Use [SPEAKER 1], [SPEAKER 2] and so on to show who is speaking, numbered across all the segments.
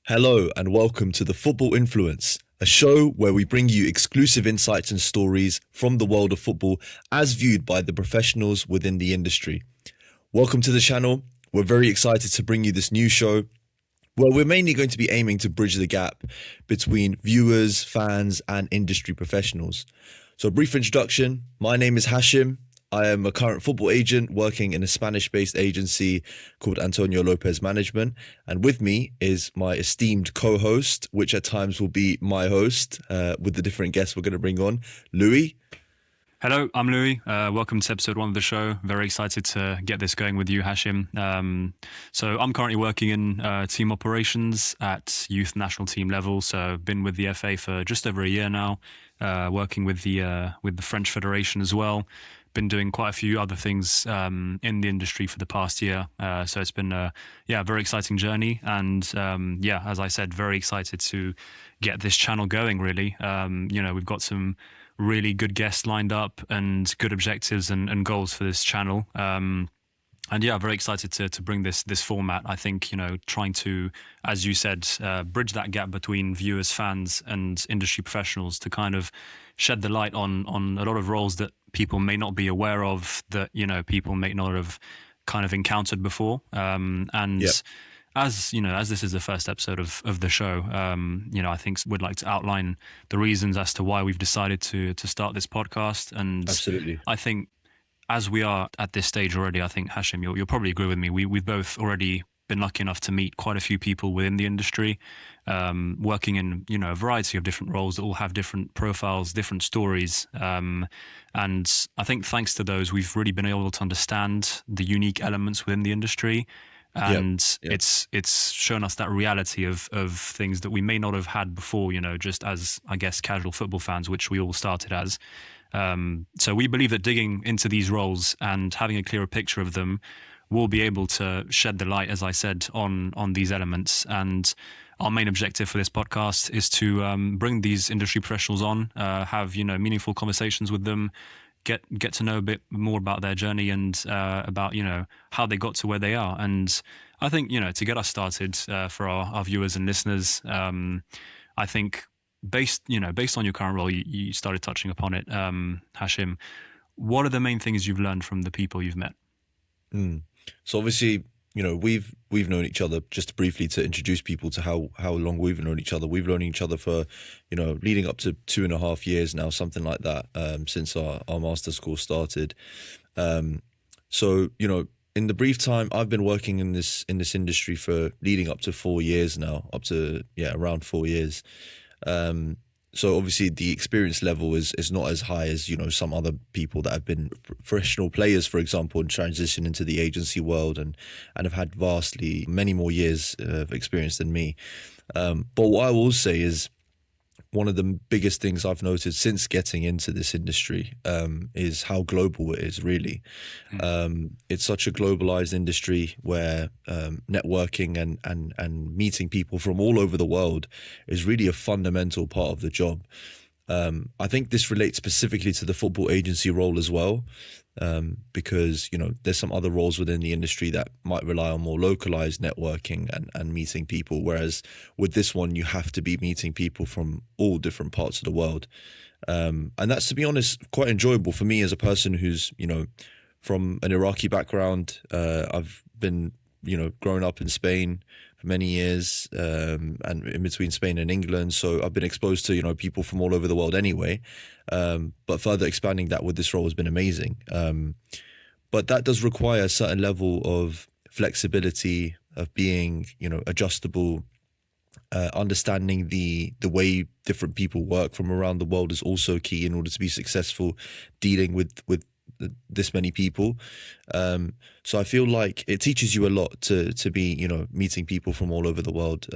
[SPEAKER 1] Hello and welcome to the Football Influence, a show where we bring you exclusive insights and stories from the world of football as viewed by the professionals within the industry. Welcome to the channel. We're very excited to bring you this new show where we're mainly going to be aiming to bridge the gap between viewers, fans, and industry professionals. So, a brief introduction. My name is Hashem. I am a current football agent working in a Spanish-based agency called Antonio Lopez Management. And with me is my esteemed co-host, which at times will be my host with the different guests we're going to bring on, Louis.
[SPEAKER 2] Hello, I'm Louis. Welcome to episode 1 of the show. Very excited to get this going with you, Hashem. So I'm currently working in team operations at youth national team level. So I've been with the FA for just over a year now, working with the French Federation as well. Been doing quite a few other things in the industry for the past year. So it's been a very exciting journey. And as I said, very excited to get this channel going, really. We've got some really good guests lined up and good objectives and goals for this channel. Very excited to bring this format. I think, trying to, as you said, bridge that gap between viewers, fans and industry professionals to kind of shed the light on a lot of roles that people may not be aware of, that, people may not have kind of encountered before. As this is the first episode of the show, I think we'd like to outline the reasons as to why we've decided to start this podcast. And
[SPEAKER 1] Absolutely.
[SPEAKER 2] I think as we are at this stage already, I think, Hashem, you'll probably agree with me. We've both already been lucky enough to meet quite a few people within the industry, working in, a variety of different roles that all have different profiles, different stories. And I think thanks to those, we've really been able to understand the unique elements within the industry. And it's shown us that reality of things that we may not have had before, just as, I guess, casual football fans, which we all started as. So we believe that digging into these roles and having a clearer picture of them will be able to shed the light, as I said, on these elements. And our main objective for this podcast is to bring these industry professionals on, have, meaningful conversations with them, get to know a bit more about their journey and about, how they got to where they are. And I think, to get us started for our viewers and listeners, I think based on your current role, you started touching upon it, Hashim, what are the main things you've learned from the people you've met?
[SPEAKER 1] So obviously, we've known each other, just briefly to introduce people to how long we've known each other. We've known each other for, leading up to 2.5 years now, something like that, since our master's course started. So, in the brief time I've been working in this industry for leading up to 4 years now, around 4 years. So obviously the experience level is not as high as, some other people that have been professional players, for example, and transition into the agency world and have had vastly many more years of experience than me. But what I will say is one of the biggest things I've noticed since getting into this industry is how global it is, really. It's such a globalized industry where networking and meeting people from all over the world is really a fundamental part of the job. I think this relates specifically to the football agency role as well, because, there's some other roles within the industry that might rely on more localized networking and meeting people. Whereas with this one, you have to be meeting people from all different parts of the world. And that's, to be honest, quite enjoyable for me as a person who's, from an Iraqi background. I've been, growing up in Spain for many years, and in between Spain and England. So I've been exposed to, people from all over the world anyway. But further expanding that with this role has been amazing. But that does require a certain level of flexibility, of being, adjustable. Understanding the way different people work from around the world is also key in order to be successful dealing with this many people. So I feel like it teaches you a lot to be, meeting people from all over the world,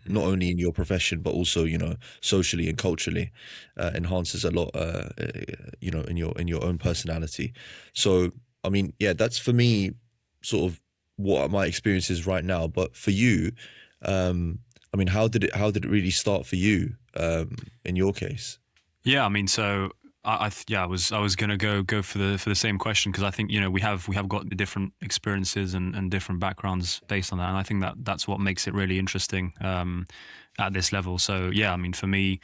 [SPEAKER 1] not only in your profession, but also, socially and culturally, enhances a lot, in your own personality. So, I mean, that's for me sort of what my experience is right now. But for you, I mean, how did it really start for you, in your case?
[SPEAKER 2] Yeah, I mean, so I was gonna go for the same question, because I think, we have got the different experiences and different backgrounds based on that, and I think that that's what makes it really interesting at this level. So yeah, I mean, for me,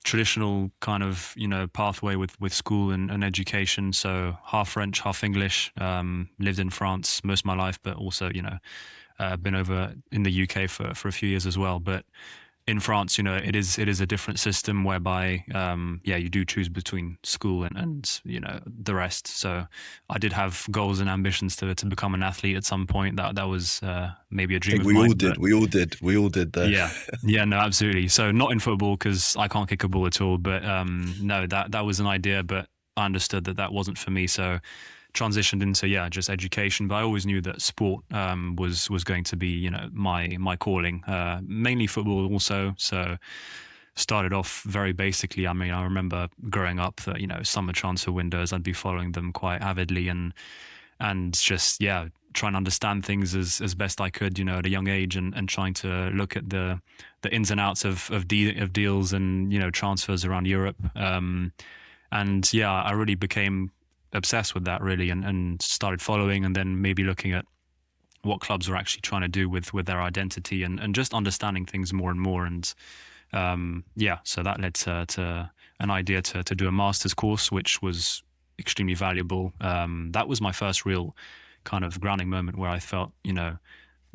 [SPEAKER 2] traditional kind of, pathway with school and education. So half French, half English. Lived in France most of my life, but also, been over in the UK for a few years as well. But in France, it is a different system whereby, you do choose between school and the rest. So I did have goals and ambitions to become an athlete at some point. That was maybe a
[SPEAKER 1] I
[SPEAKER 2] dream
[SPEAKER 1] think
[SPEAKER 2] of
[SPEAKER 1] we all
[SPEAKER 2] mine.
[SPEAKER 1] did.
[SPEAKER 2] But
[SPEAKER 1] We all did there.
[SPEAKER 2] yeah, yeah, no, absolutely. So not in football, because I can't kick a ball at all. But no, that was an idea, but I understood that wasn't for me. So transitioned into, just education. But I always knew that sport was going to be, my calling. Mainly football also. So started off very basically. I mean, I remember growing up that, summer transfer windows, I'd be following them quite avidly, and just, trying to understand things as best I could, at a young age, and trying to look at the ins and outs of deals and, transfers around Europe. And yeah, I really became obsessed with that, really, and started following, and then maybe looking at what clubs were actually trying to do with their identity, and just understanding things more and more. And so that led to an idea to do a master's course, which was extremely valuable. That was my first real kind of grounding moment, where I felt,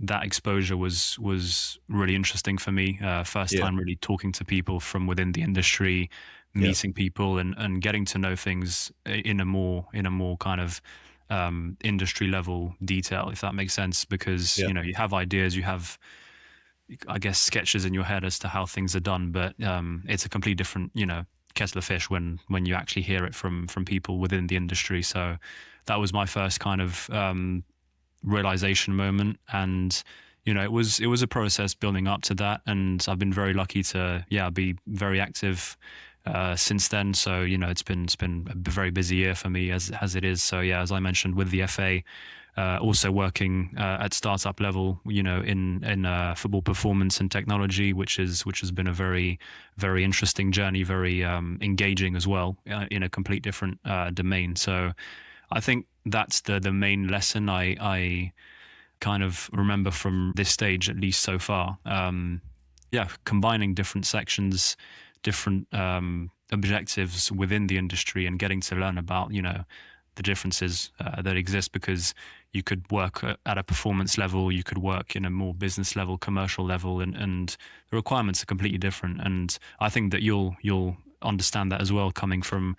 [SPEAKER 2] that exposure was really interesting for me. First
[SPEAKER 1] Yeah,
[SPEAKER 2] time really talking to people from within the industry,
[SPEAKER 1] yeah,
[SPEAKER 2] meeting people, and getting to know things in a more kind of industry level detail, if that makes sense. Because
[SPEAKER 1] yeah.
[SPEAKER 2] you have ideas, you have, I guess, sketches in your head as to how things are done, but it's a completely different, kettle of fish when you actually hear it from people within the industry. So that was my first kind of realization moment. And it was a process building up to that, and I've been very lucky to be very active since then. So it's been a very busy year for me, as it is. So yeah, as I mentioned, with the FA, also working at startup level, in football performance and technology, which has been a very, very interesting journey, very engaging as well, in a complete different domain. So I think that's the main lesson I kind of remember from this stage, at least so far. Combining different sections, different objectives within the industry, and getting to learn about, the differences that exist, because you could work at a performance level, you could work in a more business level, commercial level, and the requirements are completely different. And I think that you'll understand that as well, coming from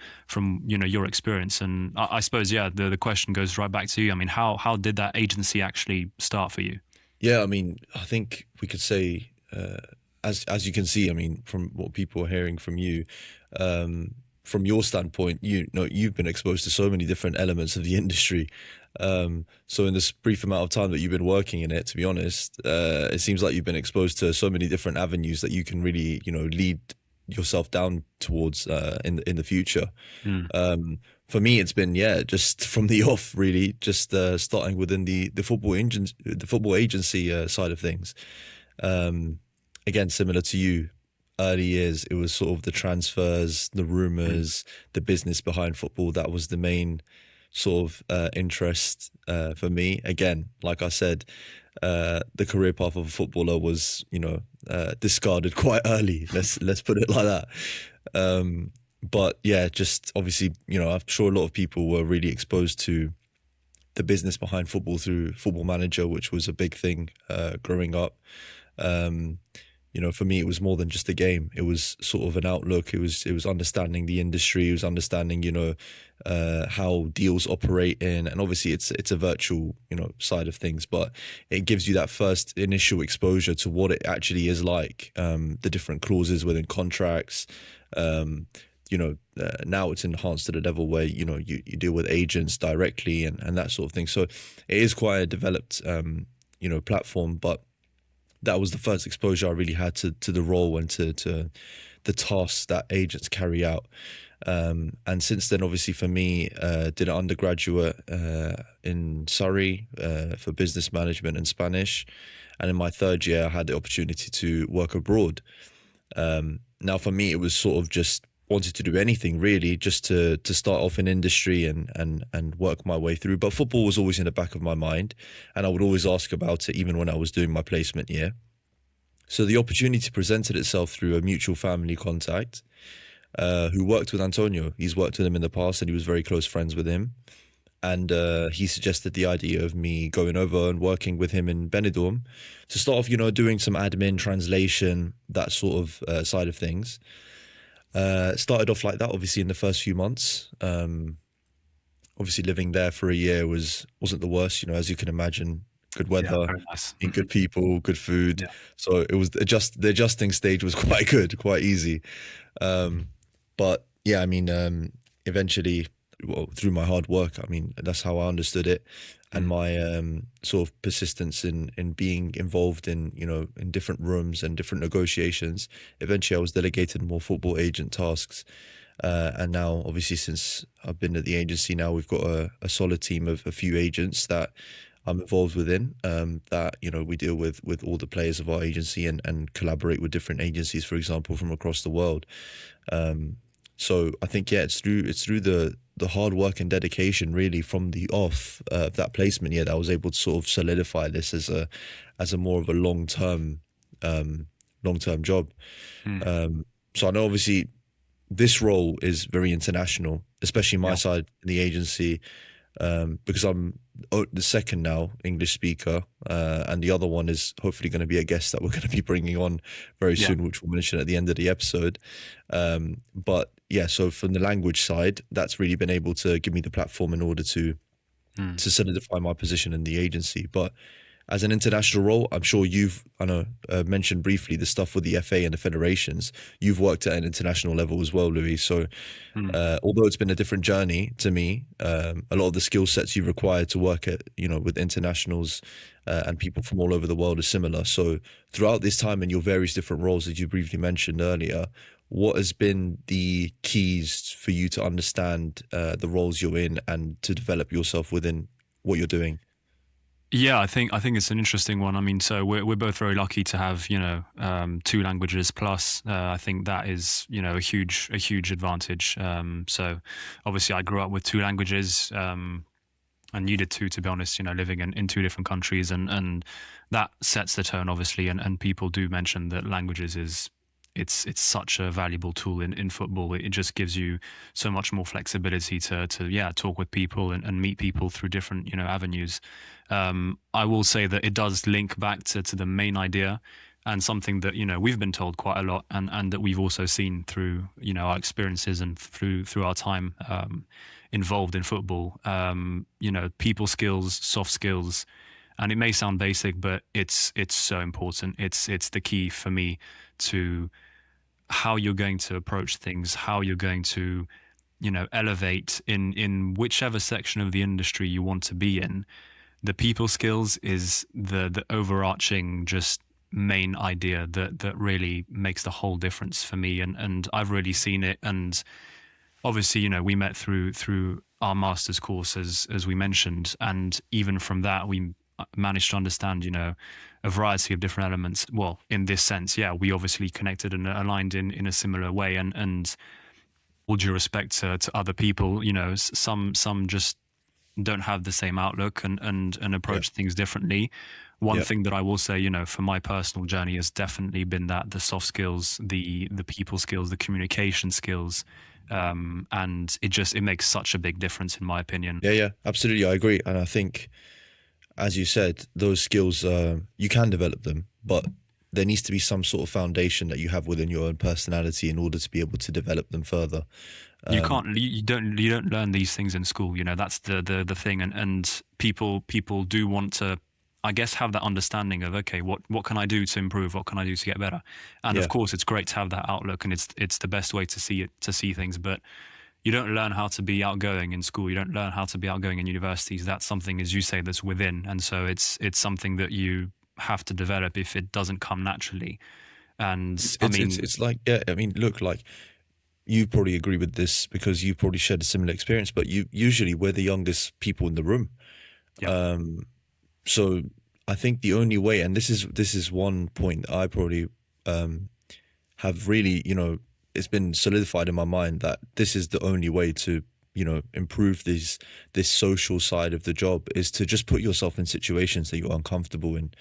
[SPEAKER 2] your experience. And I suppose, the question goes right back to you. I mean, how did that agency actually start for you?
[SPEAKER 1] Yeah, I mean, I think we could say, as you can see, I mean, from what people are hearing from you, from your standpoint, you've been exposed to so many different elements of the industry. So in this brief amount of time that you've been working in it, to be honest, it seems like you've been exposed to so many different avenues that you can really, lead yourself down towards in the future.
[SPEAKER 2] Mm.
[SPEAKER 1] For me, it's been, just from the off, really, just starting within the football agency side of things. Again, similar to you, early years, it was sort of the transfers, the rumors, the business behind football. That was the main sort of interest for me. Again, like I said, the career path of a footballer was, discarded quite early. Let's put it like that. But yeah, just obviously, I'm sure a lot of people were really exposed to the business behind football through Football Manager, which was a big thing growing up. For me, it was more than just a game. It was sort of an outlook. It was understanding the industry. It was understanding, how deals operate and obviously it's a virtual, side of things, but it gives you that first initial exposure to what it actually is like, the different clauses within contracts. Now it's enhanced to the level where, you deal with agents directly and that sort of thing. So it is quite a developed, platform, but that was the first exposure I really had to the role and to the tasks that agents carry out. And since then, obviously for me, did an undergraduate in Surrey for business management and Spanish. And in my third year, I had the opportunity to work abroad. Now, for me, it was sort of just wanted to do anything really, just to start off in industry and work my way through. But football was always in the back of my mind, and I would always ask about it even when I was doing my placement year. So the opportunity presented itself through a mutual family contact who worked with Antonio. He's worked with him in the past, and he was very close friends with him. And he suggested the idea of me going over and working with him in Benidorm to start off, doing some admin, translation, that sort of side of things. Started off like that, obviously, in the first few months. Obviously, living there for a year wasn't the worst, as you can imagine. Good weather,
[SPEAKER 2] very nice.
[SPEAKER 1] and good people, good food.
[SPEAKER 2] Yeah.
[SPEAKER 1] So it was the adjusting stage was quite good, quite easy. But yeah, I mean, eventually, well, through my hard work, I mean, that's how I understood it, and my sort of persistence in being involved in in different rooms and different negotiations. Eventually, I was delegated more football agent tasks, and now, obviously, since I've been at the agency now, we've got a solid team of a few agents that I'm involved within. That we deal with all the players of our agency and collaborate with different agencies, for example, from across the world. So I think it's through the hard work and dedication really from the off of that placement year that I was able to sort of solidify this as a more of a long term job. So I know obviously this role is very international, especially my side in the agency, because I'm the second now English speaker, and the other one is hopefully going to be a guest that we're going to be bringing on very soon, which we'll mention at the end of the episode. But yeah, so from the language side, that's really been able to give me the platform in order to solidify my position in the agency. But as an international role, I'm sure mentioned briefly the stuff with the FA and the federations. You've worked at an international level as well, Louis. So although it's been a different journey to me, a lot of the skill sets you've required to work at, with internationals and people from all over the world is similar. So throughout this time in your various different roles that you briefly mentioned earlier, what has been the keys for you to understand the roles you're in and to develop yourself within what you're doing?
[SPEAKER 2] Yeah, I think it's an interesting one. I mean, so we're both very lucky to have two languages plus. I think that is a huge advantage. So obviously I grew up with two languages, and you did too, to be honest. Living in two different countries, and that sets the tone, obviously. And people do mention that languages it's such a valuable tool in football. It just gives you so much more flexibility to talk with people and meet people through different avenues. I will say that it does link back to the main idea, and something that we've been told quite a lot, and that we've also seen through our experiences and through our time involved in football. People skills, soft skills. And it may sound basic, but it's so important. It's the key for me to how you're going to approach things, how you're going to, elevate in whichever section of the industry you want to be in. The people skills is the overarching just main idea that really makes the whole difference for me. And I've really seen it. And obviously, we met through our master's course, as we mentioned. And even from that, we managed to understand, a variety of different elements. Well, in this sense, we obviously connected and aligned in a similar way. And all due respect to other people, some just don't have the same outlook and approach things differently. One thing that I will say, for my personal journey has definitely been that the soft skills, the people skills, the communication skills, and it makes such a big difference in my opinion.
[SPEAKER 1] Yeah, absolutely. I agree. And I think, as you said, those skills, you can develop them, but there needs to be some sort of foundation that you have within your own personality in order to be able to develop them further.
[SPEAKER 2] You don't learn these things in school. That's the thing. And people do want to, I guess, have that understanding of, okay, what can I do to improve? What can I do to get better? And of course, it's great to have that outlook, and it's the best way to see things. But you don't learn how to be outgoing in school. You don't learn how to be outgoing in universities. That's something, as you say, that's within. And so it's something that you have to develop if it doesn't come naturally. And
[SPEAKER 1] it's like, look, like, you probably agree with this because you've probably shared a similar experience, but usually we're the youngest people in the room.
[SPEAKER 2] Yeah.
[SPEAKER 1] So I think the only way, and this is one point I probably have really, it's been solidified in my mind that this is the only way to, improve this social side of the job, is to just put yourself in situations that you're uncomfortable in.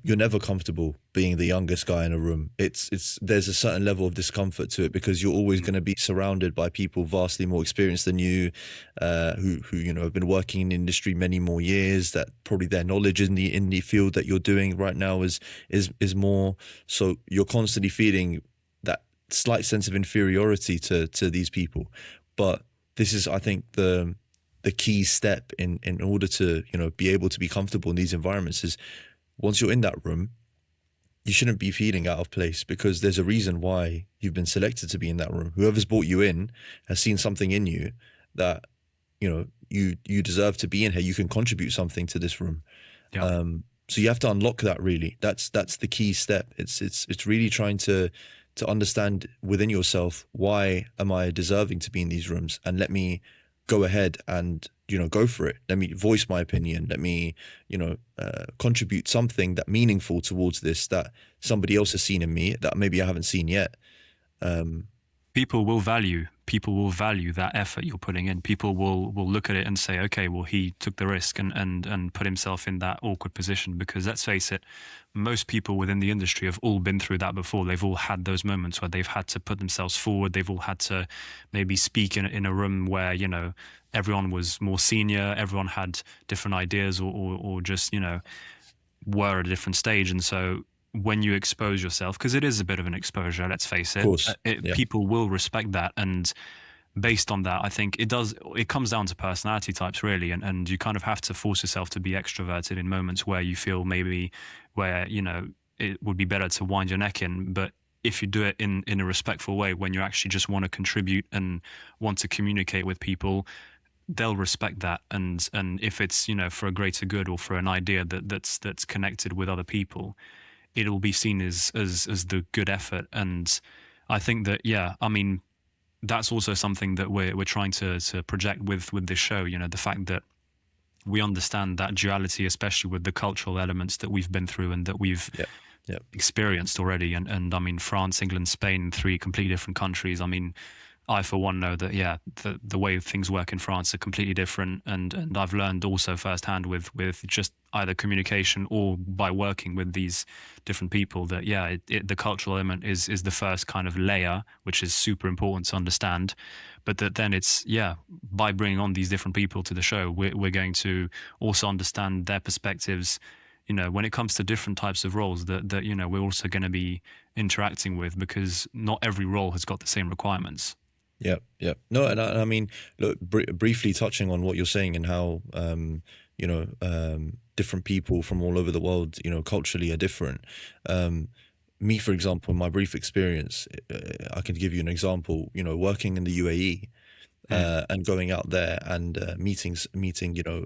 [SPEAKER 1] You're never comfortable being the youngest guy in a room. It's there's a certain level of discomfort to it, because you're always going to be surrounded by people vastly more experienced than you, who have been working in the industry many more years. That probably their knowledge in the field that you're doing right now is more. So you're constantly feeling that slight sense of inferiority to these people. But this is, I think, the key step in order to be able to be comfortable in these environments is, once you're in that room, you shouldn't be feeling out of place, because there's a reason why you've been selected to be in that room. Whoever's brought you in has seen something in you that you deserve to be in here. You can contribute something to this room.
[SPEAKER 2] Yeah.
[SPEAKER 1] So you have to unlock that. Really, that's the key step. It's really trying to understand within yourself, why am I deserving to be in these rooms, and let me go ahead and go for it. Let me voice my opinion. Let me contribute something that meaningful towards this, that somebody else has seen in me that maybe I haven't seen yet.
[SPEAKER 2] People will value that effort you're putting in. People will look at it and say, okay, well, he took the risk and put himself in that awkward position. Because let's face it, most people within the industry have all been through that before. They've all had those moments where they've had to put themselves forward. They've all had to maybe speak in a room where everyone was more senior, everyone had different ideas, or just were at a different stage. And so when you expose yourself, because it is a bit of an exposure, let's face it,
[SPEAKER 1] Of course.
[SPEAKER 2] people will respect that. And based on that, I think it comes down to personality types, really. And you kind of have to force yourself to be extroverted in moments where you feel maybe where, it would be better to wind your neck in. But if you do it in a respectful way, when you actually just want to contribute and want to communicate with people, they'll respect that. And if it's, for a greater good, or for an idea that's connected with other people, it'll be seen as the good effort. And I think that, that's also something that we're trying to project with this show. The fact that we understand that duality, especially with the cultural elements that we've been through and that we've experienced already. And I mean, France, England, Spain, 3 completely different countries. I mean, I, for one, know that, the way things work in France are completely different. And I've learned also firsthand with just either communication or by working with these different people that, the cultural element is the first kind of layer, which is super important to understand. But that then it's, by bringing on these different people to the show, we're going to also understand their perspectives, when it comes to different types of roles that we're also going to be interacting with, because not every role has got the same requirements.
[SPEAKER 1] Yeah. No, and I mean, look, briefly touching on what you're saying and how, different people from all over the world, culturally are different. Me, for example, in my brief experience, I can give you an example, working in the UAE, and going out there and meeting,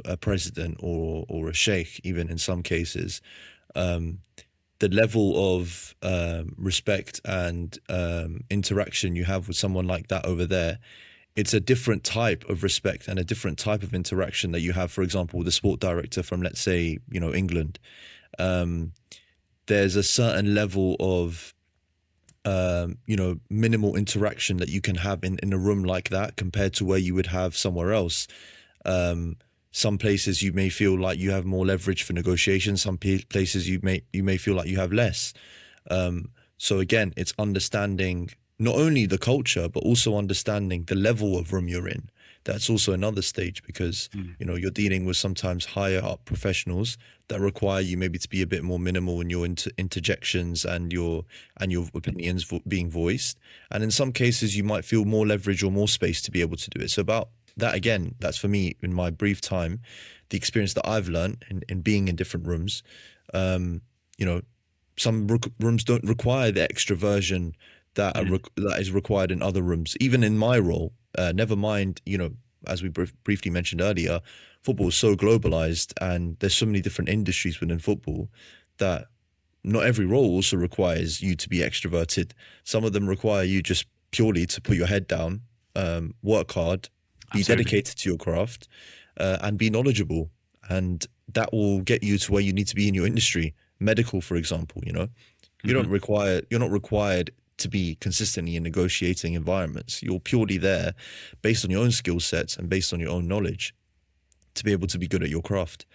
[SPEAKER 1] a president or a sheikh, even in some cases. The level of respect and interaction you have with someone like that over there, it's a different type of respect and a different type of interaction that you have, for example, with the sport director from, let's say, England. There's a certain level of, minimal interaction that you can have in a room like that compared to where you would have somewhere else. Some places you may feel like you have more leverage for negotiation. Some places you may feel like you have less. So again, it's understanding not only the culture, but also understanding the level of room you're in. That's also another stage, because you're dealing with sometimes higher up professionals that require you maybe to be a bit more minimal in your interjections and your opinions being voiced. And in some cases, you might feel more leverage or more space to be able to do it. So about that, again, that's for me, in my brief time, the experience that I've learned in being in different rooms. Some rooms don't require the extroversion that is required in other rooms. Even in my role, never mind, as we briefly mentioned earlier, football is so globalized and there's so many different industries within football that not every role also requires you to be extroverted. Some of them require you just purely to put your head down, work hard, be dedicated to your craft, and be knowledgeable. And that will get you to where you need to be in your industry. Medical, for example, you're not required to be consistently in negotiating environments. You're purely there based on your own skill sets and based on your own knowledge to be able to be good at your craft.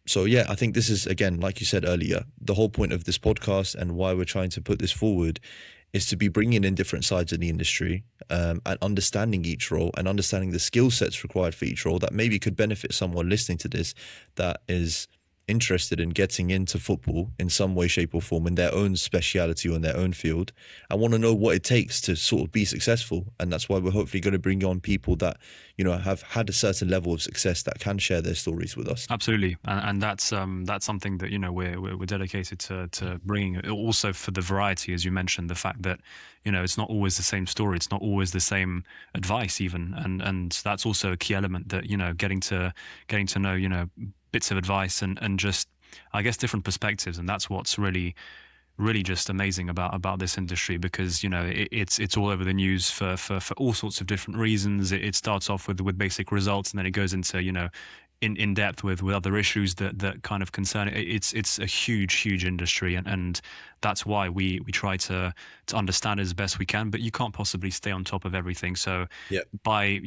[SPEAKER 1] So yeah, I think this is, again, like you said earlier, the whole point of this podcast and why we're trying to put this forward is to be bringing in different sides of the industry, and understanding each role and understanding the skill sets required for each role that maybe could benefit someone listening to this that is interested in getting into football in some way, shape or form in their own speciality or in their own field. I want to know what it takes to sort of be successful. And that's why we're hopefully going to bring on people that, have had a certain level of success that can share their stories with us.
[SPEAKER 2] Absolutely, and that's something that we're dedicated to bringing. Also for the variety, as you mentioned, the fact that it's not always the same story, it's not always the same advice, even, and that's also a key element that getting to know bits of advice and just, I guess, different perspectives, and that's what's really just amazing about this industry, because it's all over the news for all sorts of different reasons. It starts off with basic results, and then it goes into in depth with other issues that kind of concern it. It's a huge industry, and that's why we try to understand it as best we can. But you can't possibly stay on top of everything. So
[SPEAKER 1] Yeah.
[SPEAKER 2] by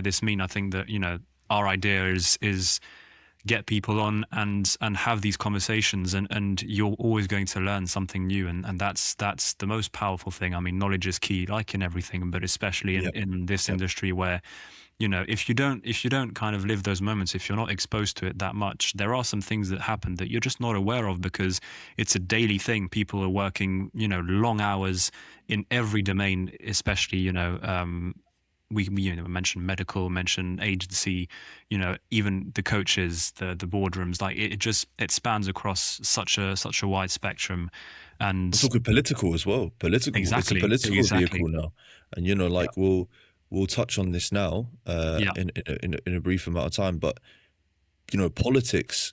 [SPEAKER 2] this mean, I think that our idea is get people on and have these conversations, and you're always going to learn something new, and that's the most powerful thing. I mean, knowledge is key, like in everything, but especially in this industry where if you don't kind of live those moments, if you're not exposed to it that much, there are some things that happen that you're just not aware of, because it's a daily thing. People are working long hours in every domain, especially we mentioned medical, mentioned agency, even the coaches, the boardrooms, like it spans across such a wide spectrum. And
[SPEAKER 1] we're talking political as well. Political,
[SPEAKER 2] exactly,
[SPEAKER 1] it's a political
[SPEAKER 2] exactly.
[SPEAKER 1] vehicle now, and we'll touch on this now in a brief amount of time. But politics,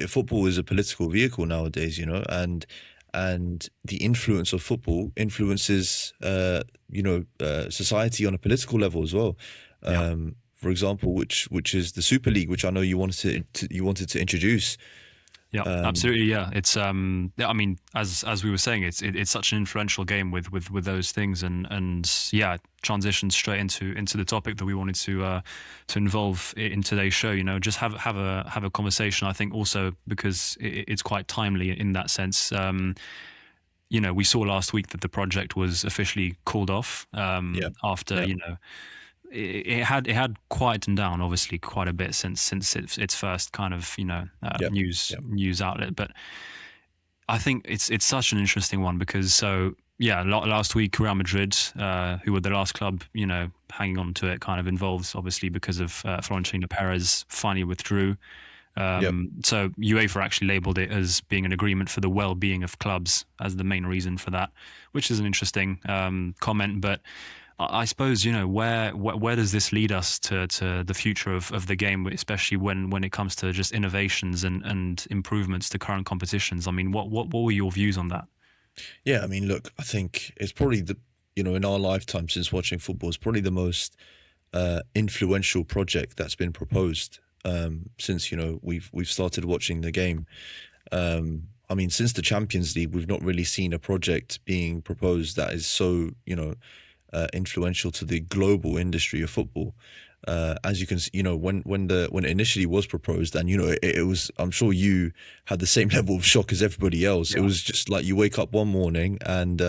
[SPEAKER 1] football is a political vehicle nowadays. And the influence of football influences society on a political level as well. For example, which is the Super League, which I know you wanted to introduce.
[SPEAKER 2] Yeah, absolutely. Yeah, it's I mean, as we were saying, it's such an influential game with those things, and transitions straight into the topic that we wanted to involve in today's show. Just have a conversation. I think also because it's quite timely in that sense. We saw last week that the project was officially called off after it had quietened down, obviously, quite a bit since its first kind of news outlet. But I think it's such an interesting one because last week Real Madrid, who were the last club hanging on to it, kind of involved, obviously, because of Florentino Perez, finally withdrew. So UEFA actually labelled it as being an agreement for the well-being of clubs as the main reason for that, which is an interesting comment. But I suppose where does this lead us to the future of the game, especially when it comes to just innovations and improvements to current competitions? I mean, what were your views on that?
[SPEAKER 1] Yeah, I mean, look, I think it's probably in our lifetime since watching football, it's probably the most influential project that's been proposed since we've started watching the game. I mean, since the Champions League, we've not really seen a project being proposed that is so influential to the global industry of football. As you can see, when it initially was proposed, and it was, I'm sure you had the same level of shock as everybody else. It was just like you wake up one morning and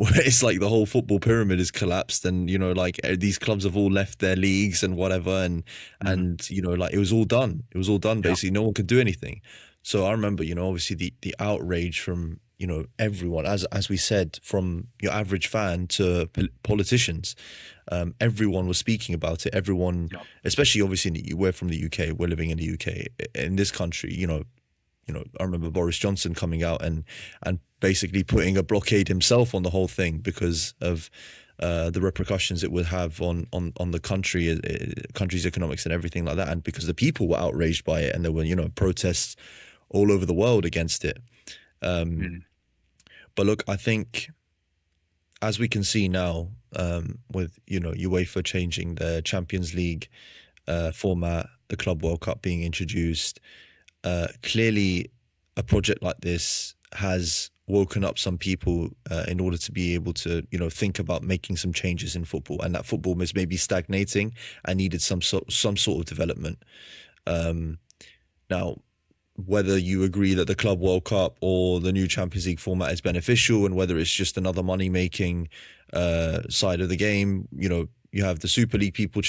[SPEAKER 1] it's like the whole football pyramid is collapsed, and like these clubs have all left their leagues and whatever, and like it was all done. It was all done basically. No one could do anything. So I remember, obviously the outrage from everyone, as we said, from your average fan to politicians. Everyone was speaking about it. Everyone, especially obviously we're from the UK. We're living in the UK. In this country, I remember Boris Johnson coming out and basically putting a blockade himself on the whole thing because of the repercussions it would have on the country's economics and everything like that, and because the people were outraged by it, and there were protests all over the world against it. But look, I think as we can see now, with UEFA changing the Champions League format, the Club World Cup being introduced, clearly a project like this has woken up some people in order to be able to, think about making some changes in football, and that football was maybe stagnating and needed some sort of development. Now, whether you agree that the Club World Cup or the new Champions League format is beneficial, and whether it's just another money-making side of the game, you have the Super League people,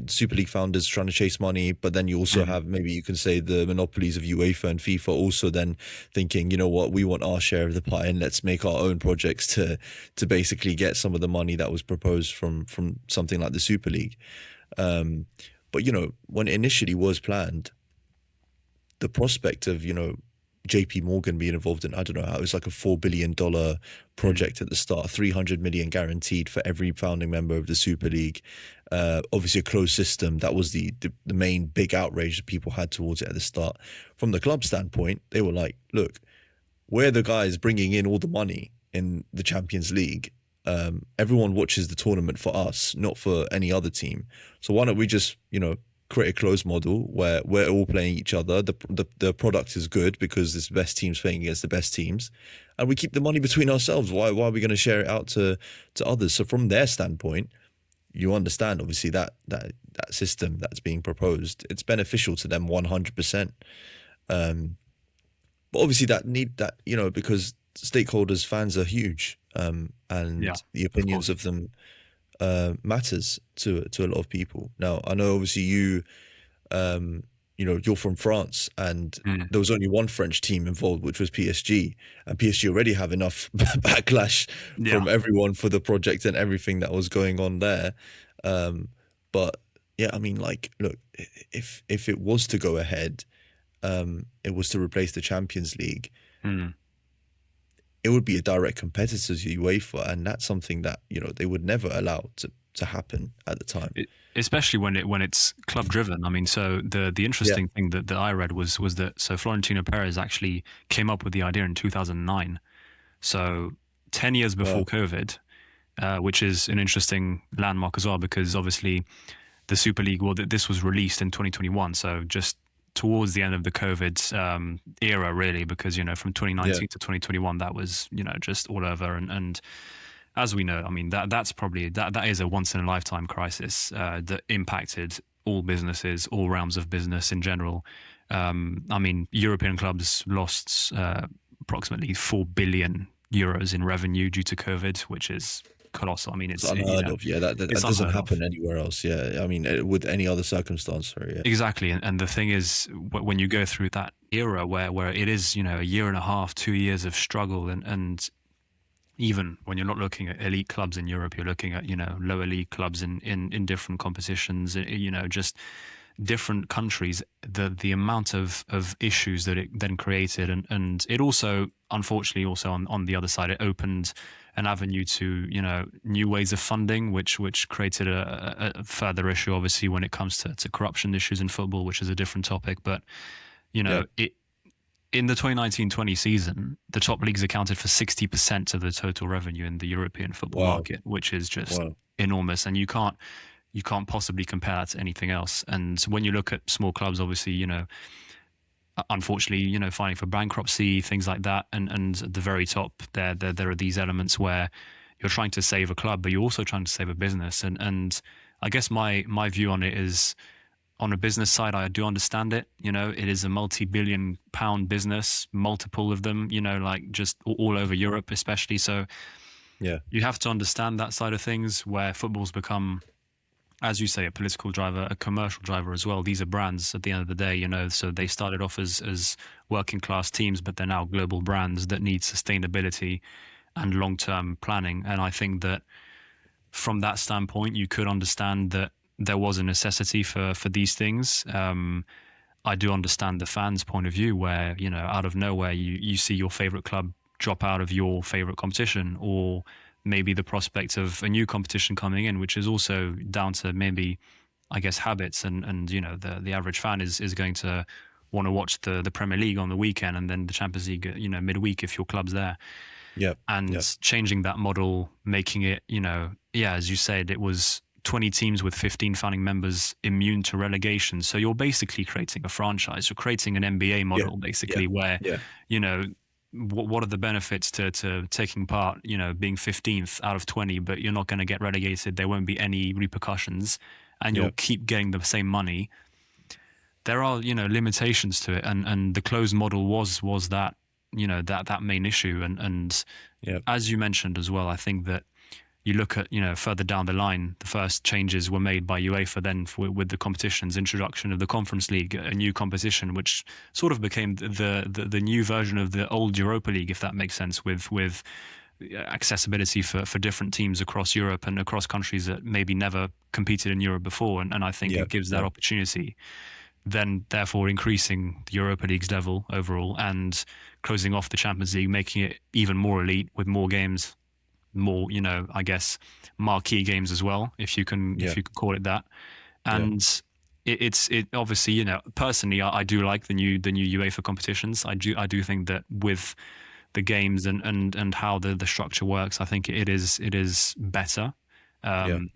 [SPEAKER 1] Super League founders trying to chase money, but then you also have, maybe you can say, the monopolies of UEFA and FIFA also then thinking, you know what, we want our share of the pie and let's make our own projects to basically get some of the money that was proposed from something like the Super League. But, when it initially was planned, the prospect of, JP Morgan being involved in, I don't know, it was like a $4 billion project at the start, 300 million guaranteed for every founding member of the Super League. Obviously a closed system. That was the main big outrage that people had towards it at the start. From the club standpoint, they were like, look, we're the guys bringing in all the money in the Champions League. Everyone watches the tournament for us, not for any other team. So why don't we just, create a closed model where we're all playing each other. The product is good because it's the best teams playing against the best teams, and we keep the money between ourselves. Why are we going to share it out to others? So from their standpoint, you understand obviously that system that's being proposed, it's beneficial to them 100%. But obviously because stakeholders, fans are huge, and the opinions of them matters to a lot of people. Now, I know obviously you're from France, and there was only one French team involved, which was PSG, and PSG already have enough backlash from everyone for the project and everything that was going on there. But yeah, I mean, like, look, if it was to go ahead, it was to replace the Champions League. It would be a direct competitor to UEFA, and that's something that they would never allow to happen at the time.
[SPEAKER 2] Especially when it's club driven. I mean, so the interesting thing that I read was that Florentino Perez actually came up with the idea in 2009, so 10 years before COVID, which is an interesting landmark as well, because obviously the Super League, this was released in 2021, so just towards the end of the COVID era, really, because from 2019 to 2021, that was just all over, and as we know, I mean that's probably that is a once in a lifetime crisis that impacted all businesses, all realms of business in general. I mean, European clubs lost approximately 4 billion euros in revenue due to COVID, which is colossal. I mean, it's
[SPEAKER 1] unheard of. Yeah, that doesn't happen anywhere else. Yeah, I mean, with any other circumstance. Sorry. Yeah.
[SPEAKER 2] Exactly, and the thing is, when you go through that era where it is, a year and a half, 2 years of struggle, and even when you're not looking at elite clubs in Europe, you're looking at lower league clubs in different competitions, just different countries. The amount of issues that it then created, and it also, unfortunately, also on the other side, it opened an avenue to new ways of funding, which created a further issue, obviously, when it comes to corruption issues in football, which is a different topic. But it in the 2019-20 season, the top leagues accounted for 60% of the total revenue in the European football market, which is just enormous, and you can't possibly compare that to anything else. And when you look at small clubs, obviously, unfortunately, filing for bankruptcy, things like that, and at the very top, there are these elements where you're trying to save a club, but you're also trying to save a business. And I guess my view on it is, on a business side, I do understand it. It is a multi-billion pound business, multiple of them, like just all over Europe, especially. So you have to understand that side of things, where football's become, as you say, a political driver, a commercial driver as well. These are brands at the end of the day, so they started off as working class teams, but they're now global brands that need sustainability and long-term planning. And I think that from that standpoint, you could understand that there was a necessity for these things. I do understand the fans' point of view, where, out of nowhere, you see your favorite club drop out of your favorite competition, or maybe the prospect of a new competition coming in, which is also down to maybe, I guess, habits, and the average fan is going to want to watch the Premier League on the weekend, and then the Champions League, midweek if your club's there. Changing that model, making it, as you said, it was 20 teams with 15 founding members immune to relegation. So you're basically creating a franchise. You're creating an NBA model, where what are the benefits to taking part, being 15th out of 20, but you're not going to get relegated. There won't be any repercussions and
[SPEAKER 1] Yeah,
[SPEAKER 2] you'll keep getting the same money. There are, limitations to it. And the closed model was that, that main issue. And
[SPEAKER 1] yeah,
[SPEAKER 2] as you mentioned as well, I think that you look at, further down the line, the first changes were made by UEFA then with the competitions, introduction of the Conference League, a new competition, which sort of became the new version of the old Europa League, if that makes sense, with accessibility for different teams across Europe and across countries that maybe never competed in Europe before. And I think
[SPEAKER 1] yeah,
[SPEAKER 2] it gives that
[SPEAKER 1] yeah,
[SPEAKER 2] opportunity, then therefore increasing the Europa League's level overall and closing off the Champions League, making it even more elite with more games, more, I guess, marquee games as well, if
[SPEAKER 1] yeah,
[SPEAKER 2] you could call it that.
[SPEAKER 1] yeah,
[SPEAKER 2] And it obviously, personally, I do like the new UEFA competitions. I do think that with the games and how the structure works, I think it is better.
[SPEAKER 1] yeah.
[SPEAKER 2] Um,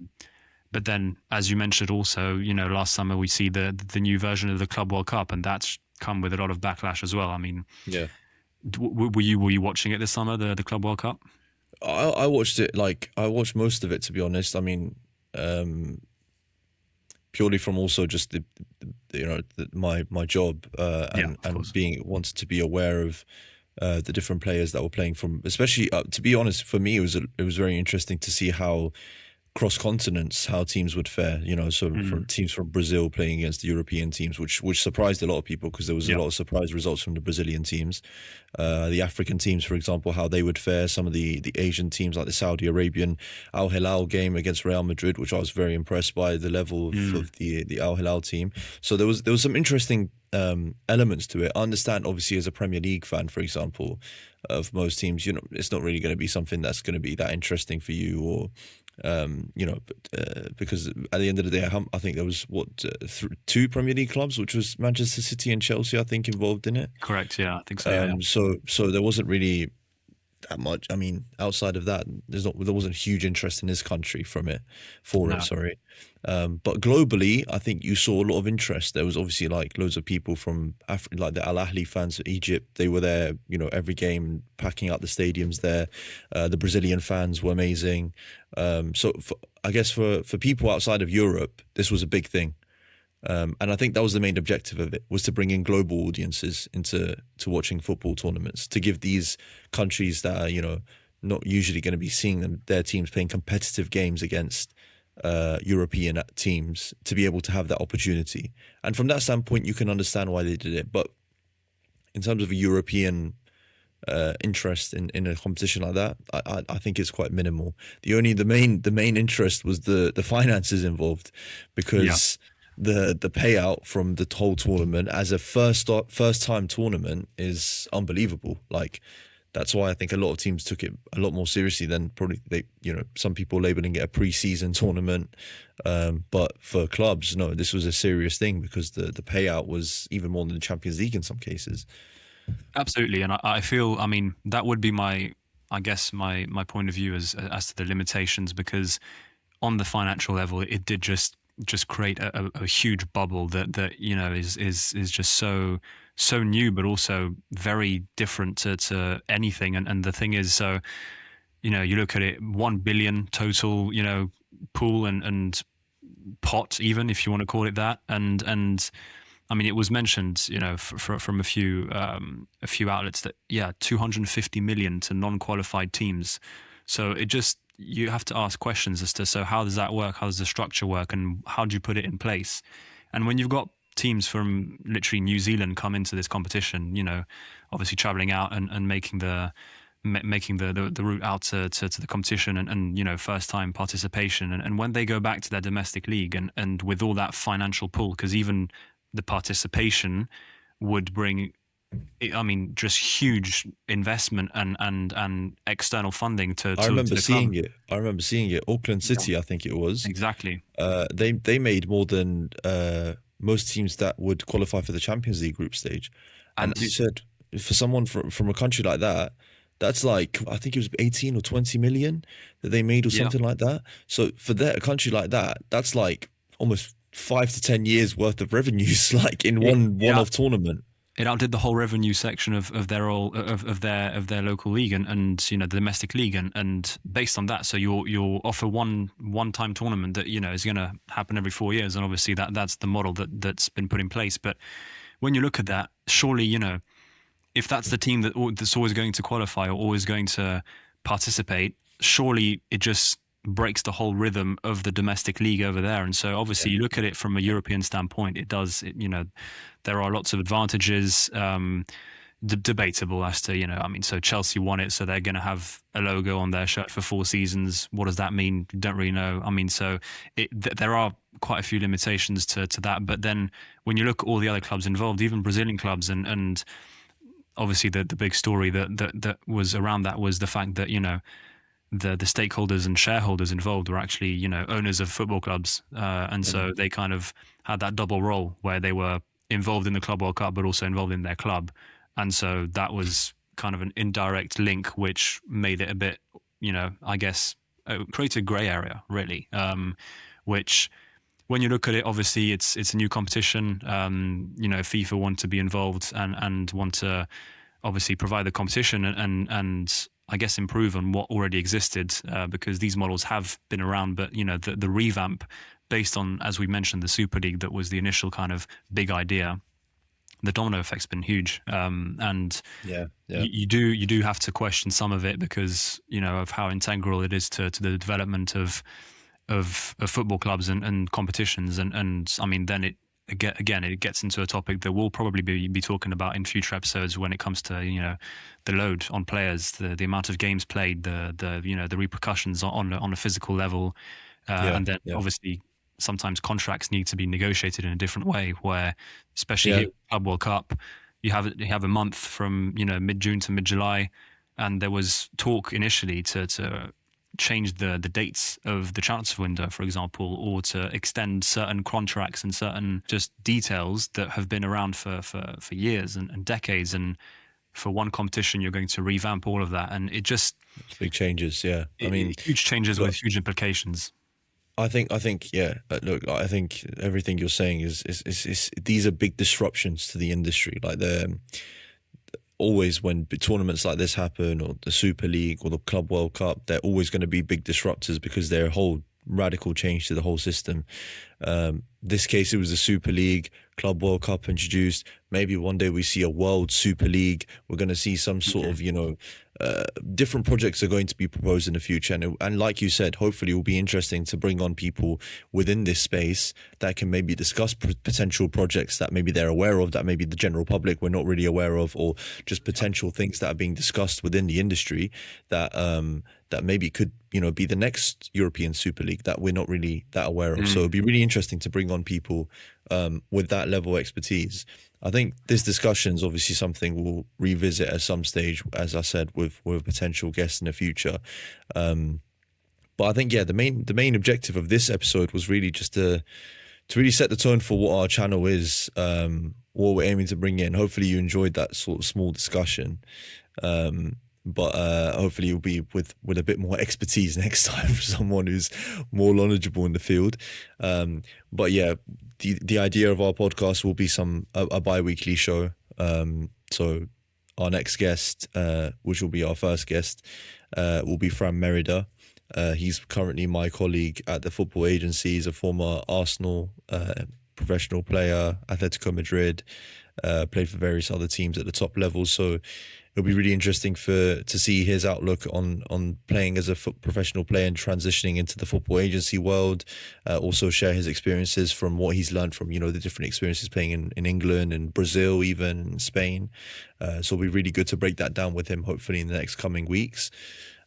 [SPEAKER 2] but then, as you mentioned, also, last summer we see the new version of the Club World Cup, and that's come with a lot of backlash as well. I mean,
[SPEAKER 1] Yeah.
[SPEAKER 2] were you watching it this summer, the Club World Cup?
[SPEAKER 1] I watched it, like I watched most of it, to be honest. I mean, um, purely from also just my job,
[SPEAKER 2] Yeah,
[SPEAKER 1] and
[SPEAKER 2] of course.
[SPEAKER 1] being wanted to be aware of the different players that were playing from, especially to be honest, for me it was very interesting to see how cross continents, how teams would fare. So from
[SPEAKER 2] Mm,
[SPEAKER 1] teams from Brazil playing against the European teams, which surprised a lot of people because there was a
[SPEAKER 2] yeah.
[SPEAKER 1] lot of surprise results from the Brazilian teams. The African teams, for example, how they would fare. Some of the Asian teams, like the Saudi Arabian Al Hilal game against Real Madrid, which I was very impressed by the level
[SPEAKER 2] Mm,
[SPEAKER 1] of the Al Hilal team. So there was some interesting elements to it. I understand, obviously, as a Premier League fan, for example, of most teams, it's not really going to be something that's going to be that interesting for you, or because at the end of the day, I think there was two Premier League clubs, which was Manchester City and Chelsea, I think, involved in it.
[SPEAKER 2] correct. Yeah, I think so. Yeah, yeah.
[SPEAKER 1] So there wasn't really that much. I mean, outside of that, there wasn't huge interest in this country for it.
[SPEAKER 2] No.
[SPEAKER 1] Sorry, but globally, I think you saw a lot of interest. There was obviously like loads of people from Africa, like the Al Ahly fans of Egypt. They were there, every game, packing out the stadiums there. The Brazilian fans were amazing. I guess for people outside of Europe, this was a big thing. And I think that was the main objective of it, was to bring in global audiences into watching football tournaments, to give these countries that are, not usually going to be seeing their teams playing competitive games against European teams, to be able to have that opportunity. And from that standpoint, you can understand why they did it. But in terms of a European interest in a competition like that, I think it's quite minimal. The main interest was the finances involved,
[SPEAKER 2] Yeah.
[SPEAKER 1] because the payout from the whole tournament as a first time tournament is unbelievable. Like, that's why I think a lot of teams took it a lot more seriously than probably some people labeling it a pre-season tournament. But for clubs, no, this was a serious thing, because the payout was even more than the Champions League in some cases.
[SPEAKER 2] Absolutely, and I feel, I mean, that would be I guess my point of view as to the limitations, because on the financial level, it did just create a huge bubble that is just so new, but also very different to anything. And the thing is, so you look at it, 1 billion total, pool and pot, even if you want to call it that, and I mean, it was mentioned, from a few outlets that, yeah, 250 million to non-qualified teams. So you have to ask questions as to, so how does that work? How does the structure work? And how do you put it in place? And when you've got teams from literally New Zealand come into this competition, obviously traveling out and making the route out to the competition, and first time participation, and when they go back to their domestic league, and with all that financial pull, because even the participation would bring, I mean, just huge investment and external funding to
[SPEAKER 1] I
[SPEAKER 2] to,
[SPEAKER 1] remember
[SPEAKER 2] to the club.
[SPEAKER 1] seeing it. I remember seeing it. Auckland
[SPEAKER 2] Yeah.
[SPEAKER 1] City, I think it was.
[SPEAKER 2] Exactly.
[SPEAKER 1] They made more than most teams that would qualify for the Champions League group stage. And
[SPEAKER 2] And
[SPEAKER 1] as you said, for someone from a country like that, that's like, I think it was 18 or 20 million that they made, or
[SPEAKER 2] yeah,
[SPEAKER 1] something like that. So for a country like that, that's like almost 5 to 10 years worth of revenues, like in one
[SPEAKER 2] yeah,
[SPEAKER 1] off tournament.
[SPEAKER 2] it outdid the whole revenue section of their local league and the domestic league and based on that, so you'll offer one time tournament that is going to happen every 4 years, and obviously that's the model that's been put in place. But when you look at that, surely if that's the team that's always going to qualify or always going to participate, surely it just breaks the whole rhythm of the domestic league over there. And so obviously you look at it from a European standpoint, there are lots of advantages, debatable as to, so Chelsea won it, so they're going to have a logo on their shirt for 4 seasons. What does that mean? Don't really know. So there are quite a few limitations to that. But then when you look at all the other clubs involved, even Brazilian clubs, and obviously the big story that was around that was the fact that, the stakeholders and shareholders involved were actually, owners of football clubs. And so they kind of had that double role where they were involved in the Club World Cup, but also involved in their club. And so that was kind of an indirect link, which made it a bit, I guess, created a grey area, really, which when you look at it, obviously it's a new competition. FIFA want to be involved and want to obviously provide the competition and I guess improve on what already existed, because these models have been around, but the revamp based on, as we mentioned, the Super League, that was the initial kind of big idea. The domino effect's been huge, and you do have to question some of it because of how integral it is to the development of football clubs and competitions, and I mean then it gets into a topic that we'll probably be talking about in future episodes when it comes to the load on players, the amount of games played, the repercussions on a physical level, and then obviously sometimes contracts need to be negotiated in a different way, where especially here with Club World Cup, you have a month from mid-June to mid-July, and there was talk initially to change the dates of the transfer window, for example, or to extend certain contracts and certain just details that have been around for years and decades. And for one competition, you're going to revamp all of that, and it just
[SPEAKER 1] big changes. Yeah, I mean,
[SPEAKER 2] huge changes with huge implications.
[SPEAKER 1] I think, yeah. Look, I think everything you're saying is these are big disruptions to the industry. Like always when tournaments like this happen, or the Super League or the Club World Cup, they're always going to be big disruptors because they're a whole radical change to the whole system. This case, it was the Super League, Club World Cup introduced. Maybe one day we see a World Super League. We're going to see some sort of, different projects are going to be proposed in the future. And like you said, hopefully it will be interesting to bring on people within this space that can maybe discuss potential projects that maybe they're aware of, that maybe the general public we're not really aware of, or just potential things that are being discussed within the industry that maybe could, be the next European Super League that we're not really that aware of. So it'd be really interesting to bring on people with that level of expertise. I think this discussion is obviously something we'll revisit at some stage, as I said, with potential guests in the future. But I think, the main objective of this episode was really just to really set the tone for what our channel is, what we're aiming to bring in. Hopefully you enjoyed that sort of small discussion. But hopefully you'll be with a bit more expertise next time for someone who's more knowledgeable in the field. But yeah, the idea of our podcast will be a bi-weekly show. So our next guest, which will be our first guest, will be Fran Merida. He's currently my colleague at the football agency. He's a former Arsenal professional player, Atletico Madrid, played for various other teams at the top level. So it'll be really interesting to see his outlook on playing as a professional player and transitioning into the football agency world. Also share his experiences from what he's learned from, the different experiences playing in England and Brazil, even in Spain. So it'll be really good to break that down with him, hopefully in the next coming weeks.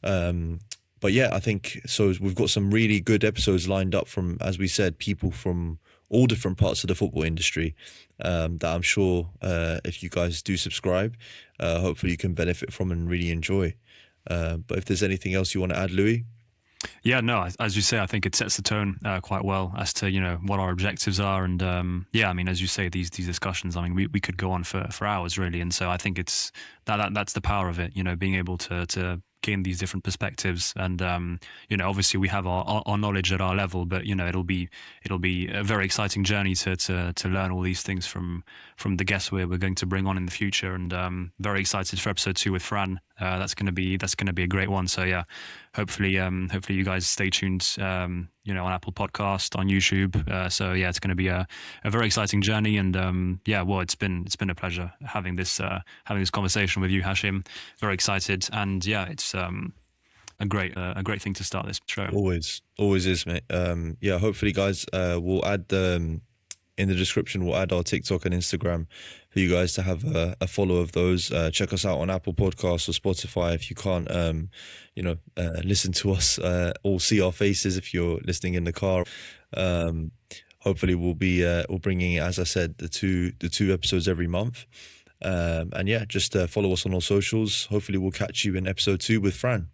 [SPEAKER 1] But yeah, I think so. We've got some really good episodes lined up from, as we said, people from all different parts of the football industry, that I'm sure if you guys do subscribe, hopefully you can benefit from and really enjoy. But if there's anything else you want to add, Louis?
[SPEAKER 2] Yeah, no, as you say, I think it sets the tone quite well as to, what our objectives are. And I mean, as you say, these discussions, I mean, we could go on for hours really. And so I think it's that's the power of it, being able to in these different perspectives. And obviously we have our knowledge at our level, but it'll be a very exciting journey to learn all these things from the guests we're going to bring on in the future. And very excited for episode 2 with Fran. That's going to be a great one. So yeah, hopefully you guys stay tuned. On Apple Podcast, on YouTube. So yeah, it's going to be a very exciting journey. And it's been a pleasure having this conversation with you, Hashem. Very excited, and yeah, it's a great thing to start this show.
[SPEAKER 1] Always is, mate. Hopefully, guys, we'll add in the description. We'll add our TikTok and Instagram for you guys to have a follow of those. Check us out on Apple Podcasts or Spotify if you can't, listen to us or see our faces if you're listening in the car. Hopefully, we'll bringing, as I said, the two episodes every month. Just follow us on our socials. Hopefully, we'll catch you in episode 2 with Fran.